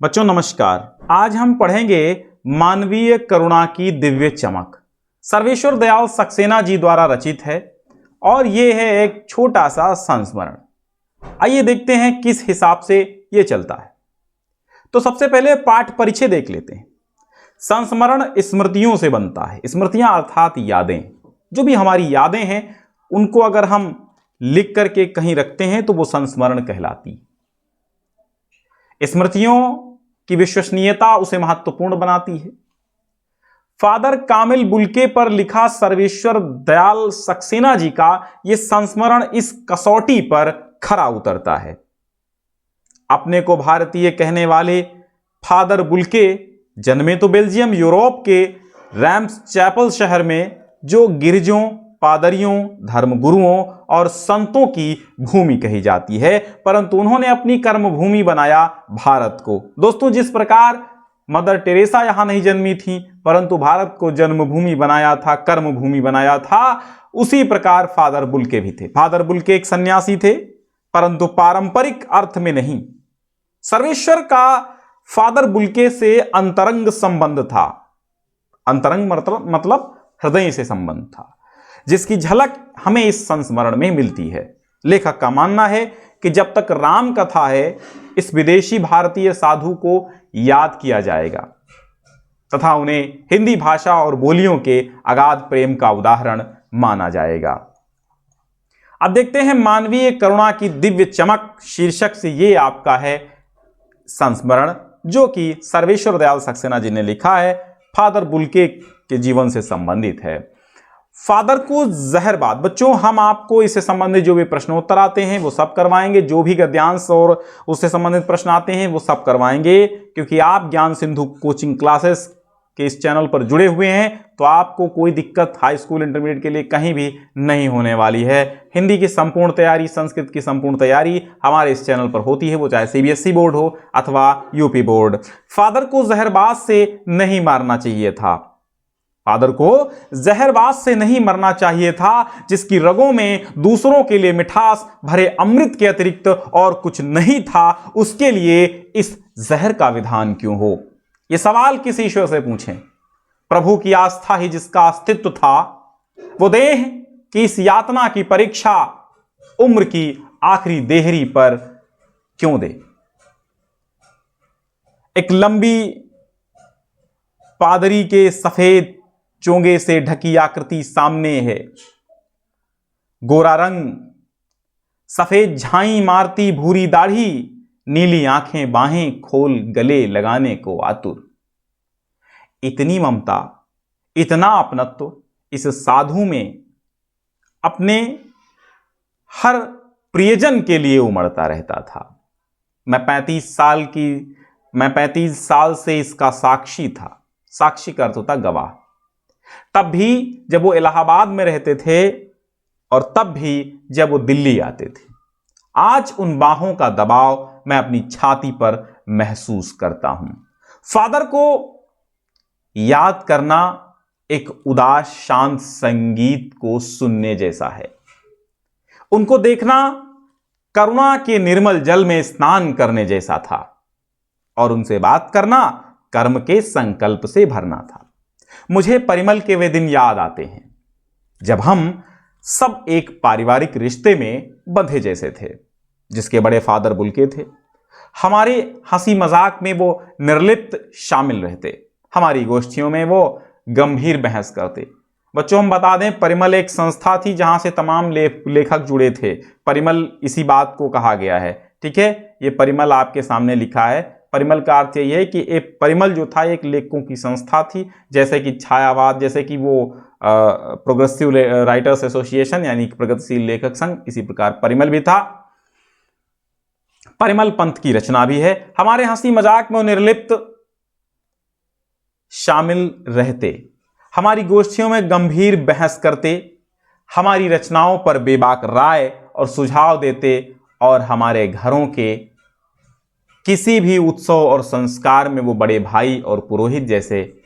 बच्चों नमस्कार। आज हम पढ़ेंगे मानवीय करुणा की दिव्य चमक। सर्वेश्वर दयाल सक्सेना जी द्वारा रचित है और यह है एक छोटा सा संस्मरण। आइए देखते हैं किस हिसाब से यह चलता है। तो सबसे पहले पाठ परिचय देख लेते हैं। संस्मरण स्मृतियों से बनता है। स्मृतियां अर्थात यादें। जो भी हमारी यादें हैं उनको अगर हम लिख करके कहीं रखते हैं तो वो संस्मरण कहलाती। स्मृतियों की विश्वसनीयता उसे महत्वपूर्ण बनाती है। फादर कामिल बुल्के पर लिखा सर्वेश्वर दयाल सक्सेना जी का यह संस्मरण इस कसौटी पर खरा उतरता है। अपने को भारतीय कहने वाले फादर बुल्के जन्मे तो बेल्जियम यूरोप के रैम्स चैपल शहर में, जो गिरजों, पादरियों, धर्मगुरुओं और संतों की भूमि कही जाती है, परंतु उन्होंने अपनी कर्मभूमि बनाया भारत को। दोस्तों, जिस प्रकार मदर टेरेसा यहां नहीं जन्मी थी परंतु भारत को जन्मभूमि बनाया था, कर्मभूमि बनाया था, उसी प्रकार फादर बुल्के भी थे। फादर बुल्के एक सन्यासी थे परंतु पारंपरिक अर्थ में नहीं। सर्वेश्वर का फादर बुल्के से अंतरंग संबंध था। अंतरंग मतलब हृदय से संबंध था, जिसकी झलक हमें इस संस्मरण में मिलती है। लेखक का मानना है कि जब तक राम कथा है इस विदेशी भारतीय साधु को याद किया जाएगा तथा उन्हें हिंदी भाषा और बोलियों के अगाध प्रेम का उदाहरण माना जाएगा। अब देखते हैं मानवीय करुणा की दिव्य चमक शीर्षक से ये आपका है संस्मरण, जो कि सर्वेश्वर दयाल सक्सेना जी ने लिखा है, फादर बुल्के के जीवन से संबंधित है। फादर को जहरबाद। बच्चों, हम आपको इससे संबंधित जो भी प्रश्नोत्तर आते हैं वो सब करवाएंगे, जो भी गद्यांश और उससे संबंधित प्रश्न आते हैं वो सब करवाएंगे, क्योंकि आप ज्ञान सिंधु कोचिंग क्लासेस के इस चैनल पर जुड़े हुए हैं तो आपको कोई दिक्कत हाई स्कूल इंटरमीडिएट के लिए कहीं भी नहीं होने वाली है। हिंदी की संपूर्ण तैयारी, संस्कृत की संपूर्ण तैयारी हमारे इस चैनल पर होती है, वो चाहे सीबीएसई बोर्ड हो अथवा यूपी बोर्ड। फादर को जहरबाज से नहीं मारना चाहिए था। फादर को जहरबाज से नहीं मरना चाहिए था, जिसकी रगों में दूसरों के लिए मिठास भरे अमृत के अतिरिक्त और कुछ नहीं था, उसके लिए इस जहर का विधान क्यों हो। यह सवाल किस ईश्वर से पूछें। प्रभु की आस्था ही जिसका अस्तित्व था, वो देह की इस यातना की परीक्षा उम्र की आखिरी देहरी पर क्यों दे। एक लंबी पादरी के सफेद चोंगे से ढकी आकृति सामने है। गोरा रंग, सफेद झाई मारती भूरी दाढ़ी, नीली आंखें बाहें खोल गले लगाने को आतुर। इतनी ममता, इतना अपनत्व इस साधु में अपने हर प्रियजन के लिए उमड़ता रहता था। मैं 35 साल से इसका साक्षी था। साक्षी का अर्थ होता गवाह। तब भी जब वो इलाहाबाद में रहते थे और तब भी जब वो दिल्ली आते थे। आज उन बाहों का दबाव मैं अपनी छाती पर महसूस करता हूं। फादर को याद करना एक उदास शांत संगीत को सुनने जैसा है। उनको देखना करुणा के निर्मल जल में स्नान करने जैसा था और उनसे बात करना कर्म के संकल्प से भरना था। मुझे परिमल के वे दिन याद आते हैं जब हम सब एक पारिवारिक रिश्ते में बंधे जैसे थे, जिसके बड़े फादर बुल्के थे। हमारे हंसी मजाक में वो निर्लिप्त शामिल रहते, हमारी गोष्ठियों में वो गंभीर बहस करते। बच्चों, हम बता दें, परिमल एक संस्था थी जहां से तमाम लेखक जुड़े थे। परिमल इसी बात को कहा गया है। ठीक है, ये परिमल आपके सामने लिखा है। परिमल का अर्थ यह है कि एक परिमल जो था एक लेखकों की संस्था थी, जैसे कि छायावाद, जैसे कि वो प्रोग्रेसिव राइटर्स एसोसिएशन यानी प्रगतिशील लेखक संघ, इसी प्रकार परिमल भी था। परिमल पंथ की रचना भी है। हमारे हंसी मजाक में वो निर्लिप्त शामिल रहते, हमारी गोष्ठियों में गंभीर बहस करते, हमारी रचनाओं पर बेबाक राय और सुझाव देते और हमारे घरों के किसी भी उत्सव और संस्कार में वो बड़े भाई और पुरोहित जैसे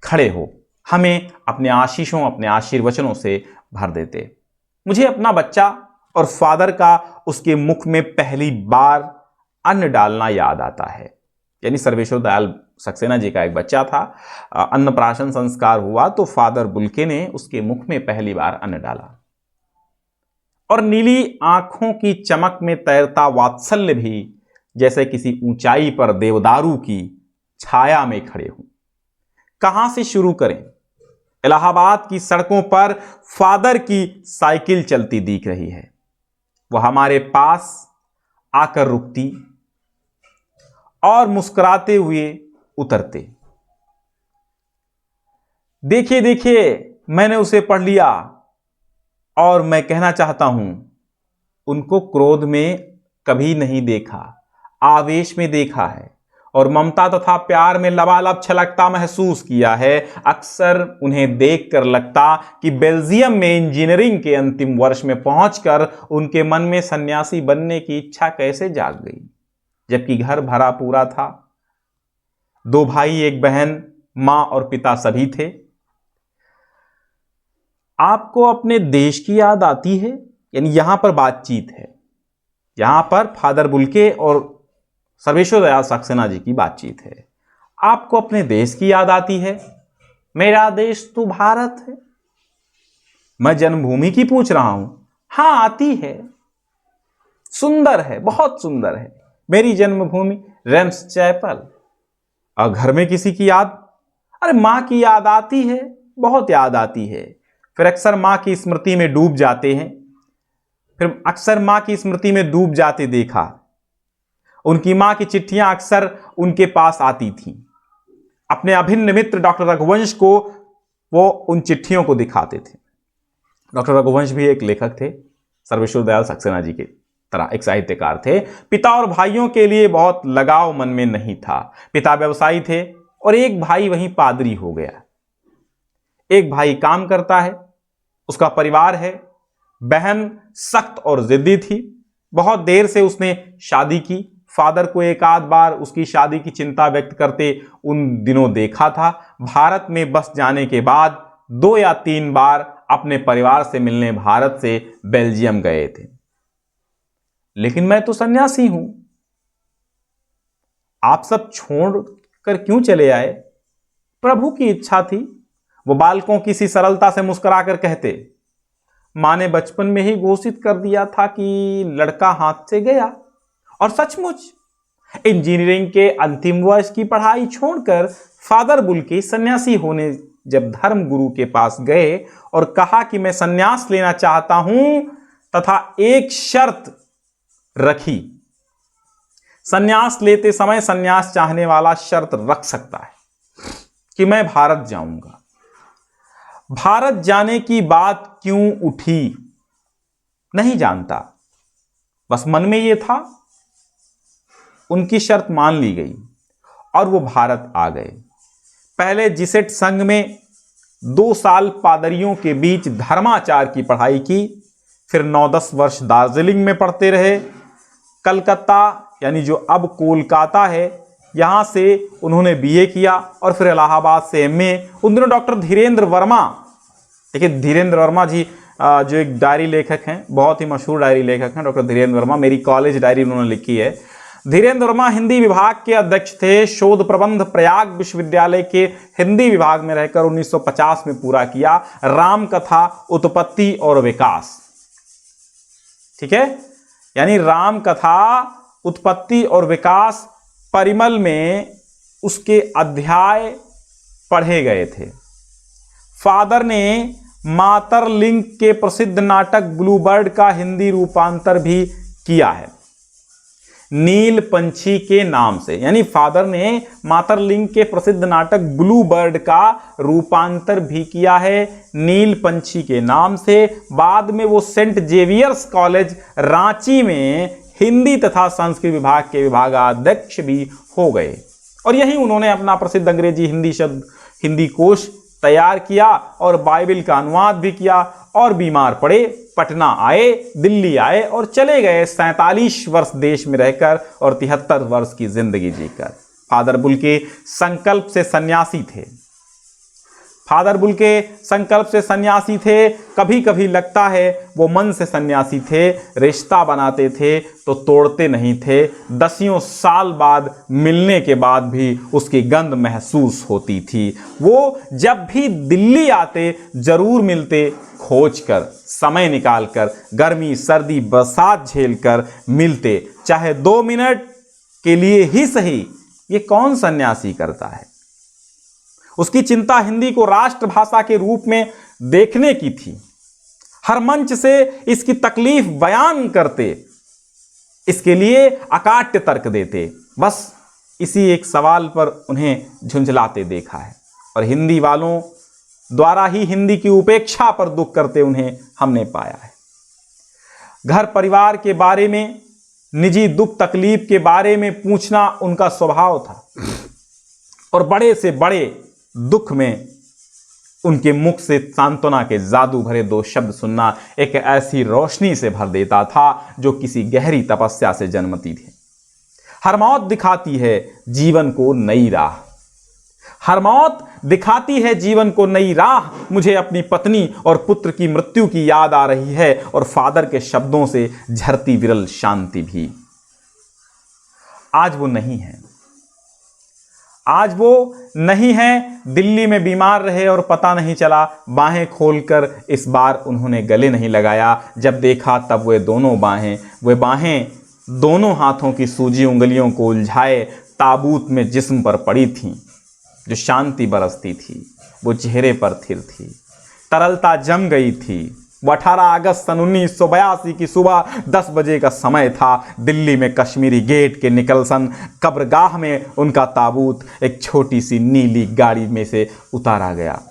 खड़े हो हमें अपने आशीषों, अपने आशीर्वचनों से भर देते। मुझे अपना बच्चा और फादर का उसके मुख में पहली बार अन्न डालना याद आता है। यानी सर्वेश्वर दयाल सक्सेना जी का एक बच्चा था। अन्नप्राशन संस्कार हुआ तो फादर बुल्के ने उसके मुख में पहली बार अन्न डाला, और नीली आंखों की चमक में तैरता वात्सल्य भी जैसे किसी ऊंचाई पर देवदारू की छाया में खड़े हों। कहां से शुरू करें? इलाहाबाद की सड़कों पर फादर की साइकिल चलती दिख रही है। वह हमारे पास आकर रुकती और मुस्कुराते हुए उतरते। देखिए देखिए, मैंने उसे पढ़ लिया, और मैं कहना चाहता हूं, उनको क्रोध में कभी नहीं देखा, आवेश में देखा है, और ममता तथा प्यार में लबालब छलकता महसूस किया है। अक्सर उन्हें देखकर लगता कि बेल्जियम में इंजीनियरिंग के अंतिम वर्ष में पहुंचकर उनके मन में सन्यासी बनने की इच्छा कैसे जाग गई, जबकि घर भरा पूरा था। 2 भाई, 1 बहन, मां और पिता सभी थे। आपको अपने देश की याद आती है? यानी यहां पर बातचीत है, यहां पर फादर बुल्के और सर्वेश्वर दयाल सक्सेना जी की बातचीत है। आपको अपने देश की याद आती है? मेरा देश तो भारत है। मैं जन्मभूमि की पूछ रहा हूं। हां, आती है, सुंदर है, बहुत सुंदर है मेरी जन्मभूमि, रेम्स चैपल। और घर में किसी की याद? अरे मां की याद आती है, बहुत याद आती है। फिर अक्सर मां की स्मृति में डूब जाते हैं। फिर अक्सर मां की स्मृति में डूब जाते देखा। उनकी मां की चिट्ठियां अक्सर उनके पास आती थीं। अपने अभिन्न मित्र डॉक्टर रघुवंश को वो उन चिट्ठियों को दिखाते थे। डॉक्टर रघुवंश भी एक लेखक थे, सर्वेश्वर दयाल सक्सेना जी के तरह एक साहित्यकार थे। पिता और भाइयों के लिए बहुत लगाव मन में नहीं था। पिता व्यवसायी थे और एक भाई वहीं पादरी हो गया। एक भाई काम करता है, उसका परिवार है। बहन सख्त और जिद्दी थी। बहुत देर से उसने शादी की। फादर को एक आध बार उसकी शादी की चिंता व्यक्त करते उन दिनों देखा था। भारत में बस जाने के बाद 2 या 3 बार अपने परिवार से मिलने भारत से बेल्जियम गए थे। लेकिन मैं तो सन्यासी हूं, आप सब छोड़ कर क्यों चले आए? प्रभु की इच्छा थी। वो बालकों की सी सरलता से मुस्कुराकर कहते, मां ने बचपन में ही घोषित कर दिया था कि लड़का हाथ से गया। और सचमुच इंजीनियरिंग के अंतिम वर्ष की पढ़ाई छोड़कर फादर बुल्के सन्यासी होने जब धर्म गुरु के पास गए और कहा कि मैं सन्यास लेना चाहता हूं, तथा एक शर्त रखी। सन्यास लेते समय सन्यास चाहने वाला शर्त रख सकता है कि मैं भारत जाऊंगा। भारत जाने की बात क्यों उठी नहीं जानता, बस मन में यह था। उनकी शर्त मान ली गई और वो भारत आ गए। पहले जिसेट संघ में 2 साल पादरियों के बीच धर्माचार की पढ़ाई की। फिर 9-10 वर्ष दार्जिलिंग में पढ़ते रहे। कलकत्ता, यानी जो अब कोलकाता है, यहां से उन्होंने बीए किया और फिर इलाहाबाद से एमए। उन दिनों डॉक्टर धीरेन्द्र वर्मा, देखिए धीरेन्द्र वर्मा जी जो एक डायरी लेखक हैं, बहुत ही मशहूर डायरी लेखक हैं डॉक्टर धीरेन्द्र वर्मा। मेरी कॉलेज डायरी उन्होंने लिखी है। धीरेन्द्र वर्मा हिंदी विभाग के अध्यक्ष थे। शोध प्रबंध प्रयाग विश्वविद्यालय के हिंदी विभाग में रहकर 1950 में पूरा किया। राम कथा, उत्पत्ति और विकास, ठीक है, यानी राम कथा, उत्पत्ति और विकास परिमल में उसके अध्याय पढ़े गए थे। फादर ने मातरलिंग के प्रसिद्ध नाटक ब्लूबर्ड का हिंदी रूपांतर भी किया है, नील पंछी के नाम से। यानी फादर ने मातरलिंग के प्रसिद्ध नाटक ब्लू बर्ड का रूपांतर भी किया है नील पंछी के नाम से। बाद में वो सेंट जेवियर्स कॉलेज रांची में हिंदी तथा संस्कृत विभाग के विभागाध्यक्ष भी हो गए और यही उन्होंने अपना प्रसिद्ध अंग्रेजी हिंदी कोश तैयार किया और बाइबल का अनुवाद भी किया। और बीमार पड़े, पटना आए, दिल्ली आए और चले गए 47 वर्ष देश में रहकर और 73 वर्ष की जिंदगी जीकर। फादर बुल्के संकल्प से सन्यासी थे। फादर बुल्के संकल्प से सन्यासी थे, कभी कभी लगता है वो मन से सन्यासी थे। रिश्ता बनाते थे तो तोड़ते नहीं थे। दसियों साल बाद मिलने के बाद भी उसकी गंध महसूस होती थी। वो जब भी दिल्ली आते जरूर मिलते, खोज कर, समय निकाल कर, गर्मी सर्दी बरसात झेल कर मिलते, चाहे 2 मिनट के लिए ही सही। ये कौन सन्यासी करता है? उसकी चिंता हिंदी को राष्ट्रभाषा के रूप में देखने की थी। हर मंच से इसकी तकलीफ बयान करते, इसके लिए अकाट्य तर्क देते। बस इसी एक सवाल पर उन्हें झुंझलाते देखा है और हिंदी वालों द्वारा ही हिंदी की उपेक्षा पर दुख करते उन्हें हमने पाया है। घर परिवार के बारे में, निजी दुख तकलीफ के बारे में पूछना उनका स्वभाव था और बड़े से बड़े दुख में उनके मुख से सांत्वना के जादू भरे 2 शब्द सुनना एक ऐसी रोशनी से भर देता था जो किसी गहरी तपस्या से जन्मती थी। हर मौत दिखाती है जीवन को नई राह, हर मौत दिखाती है जीवन को नई राह। मुझे अपनी पत्नी और पुत्र की मृत्यु की याद आ रही है और फादर के शब्दों से झरती विरल शांति भी। आज वो नहीं है, आज वो नहीं है। दिल्ली में बीमार रहे और पता नहीं चला। बाहें खोलकर इस बार उन्होंने गले नहीं लगाया। जब देखा तब वे बाहें दोनों हाथों की सूजी उंगलियों को उलझाए ताबूत में जिस्म पर पड़ी थीं। जो शांति बरसती थी वो चेहरे पर थिर थी, तरलता जम गई थी। वो 18 अगस्त सन 1982 की सुबह 10 बजे का समय था। दिल्ली में कश्मीरी गेट के निकलसन कब्रगाह में उनका ताबूत एक छोटी सी नीली गाड़ी में से उतारा गया।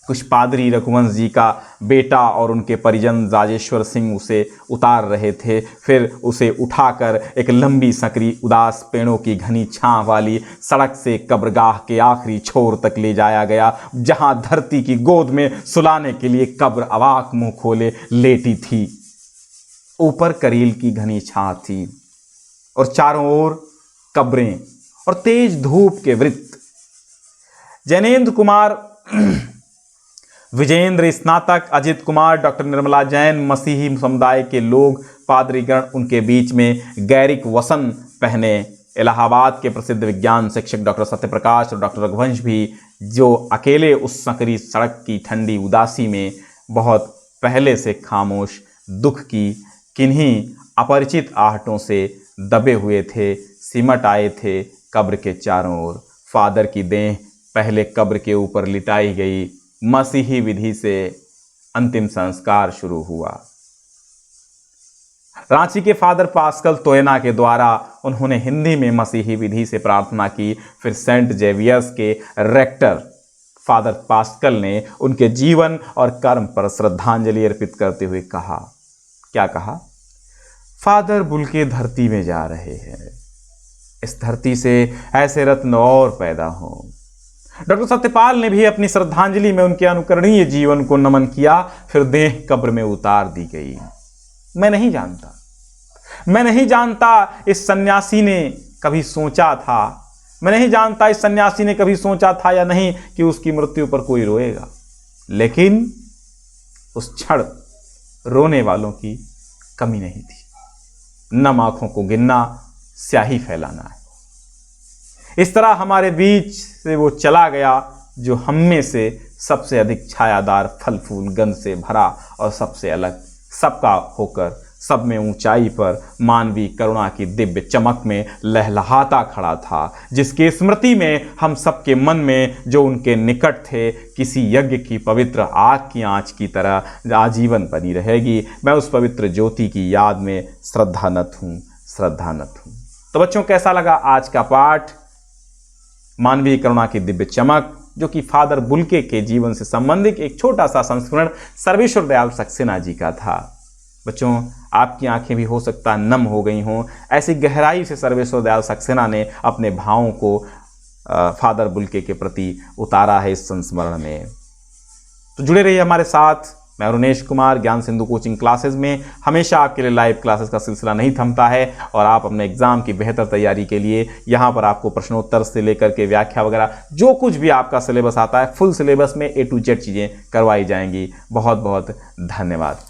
कुछ पादरी रघुवंश जी का बेटा और उनके परिजन राजेश्वर सिंह उसे उतार रहे थे। फिर उसे उठाकर एक लंबी संकरी उदास पेड़ों की घनी छांव वाली सड़क से कब्रगाह के आखिरी छोर तक ले जाया गया, जहां धरती की गोद में सुलाने के लिए कब्र अवाक मुंह खोले लेटी थी। ऊपर करील की घनी छांव थी और चारों ओर कब्रें और तेज धूप के वृत्त। जैनेन्द्र कुमार, विजेंद्र स्नातक, अजित कुमार, डॉक्टर निर्मला जैन, मसीही समुदाय के लोग, पादरीगण, उनके बीच में गैरिक वसन पहने इलाहाबाद के प्रसिद्ध विज्ञान शिक्षक डॉक्टर सत्यप्रकाश और डॉक्टर रघुवंश भी, जो अकेले उस संकरी सड़क की ठंडी उदासी में बहुत पहले से खामोश दुख की किन्हीं अपरिचित आहटों से दबे हुए थे, सिमट आए थे कब्र के चारों ओर। फादर की देह पहले कब्र के ऊपर लिटाई गई। मसीही विधि से अंतिम संस्कार शुरू हुआ। रांची के फादर पास्कल तोयना के द्वारा उन्होंने हिंदी में मसीही विधि से प्रार्थना की। फिर सेंट जेवियर्स के रेक्टर फादर पास्कल ने उनके जीवन और कर्म पर श्रद्धांजलि अर्पित करते हुए कहा, क्या कहा? फादर बुल्के धरती में जा रहे हैं, इस धरती से ऐसे रत्न और पैदा हों। डॉक्टर सत्यपाल ने भी अपनी श्रद्धांजलि में उनके अनुकरणीय जीवन को नमन किया। फिर देह कब्र में उतार दी गई। मैं नहीं जानता इस सन्यासी ने कभी सोचा था, मैं नहीं जानता इस सन्यासी ने कभी सोचा था या नहीं कि उसकी मृत्यु पर कोई रोएगा। लेकिन उस क्षण रोने वालों की कमी नहीं थी। नम आंखों को गिनना स्याही फैलाना है। इस तरह हमारे बीच से वो चला गया जो हम में से सबसे अधिक छायादार, फल फूल गंध से भरा और सबसे अलग, सबका होकर सब में ऊंचाई पर मानवीय करुणा की दिव्य चमक में लहलहाता खड़ा था, जिसकी स्मृति में हम सबके मन में जो उनके निकट थे किसी यज्ञ की पवित्र आग की आंच की तरह आजीवन बनी रहेगी। मैं उस पवित्र ज्योति की याद में श्रद्धानत हूँ। तो बच्चों, कैसा लगा आज का पाठ? मानवीय करुणा की दिव्य चमक, जो कि फादर बुल्के के जीवन से संबंधित एक छोटा सा संस्मरण सर्वेश्वर दयाल सक्सेना जी का था। बच्चों, आपकी आंखें भी हो सकता नम हो गई हों। ऐसी गहराई से सर्वेश्वर दयाल सक्सेना ने अपने भावों को फादर बुल्के के प्रति उतारा है इस संस्मरण में। तो जुड़े रहिए हमारे साथ। मैं अरुणेश कुमार ज्ञान सिंधु कोचिंग क्लासेस में हमेशा आपके लिए लाइव क्लासेस का सिलसिला नहीं थमता है और आप अपने एग्जाम की बेहतर तैयारी के लिए यहाँ पर आपको प्रश्नोत्तर से लेकर के व्याख्या वगैरह जो कुछ भी आपका सिलेबस आता है फुल सिलेबस में A to Z चीज़ें करवाई जाएंगी। बहुत बहुत धन्यवाद।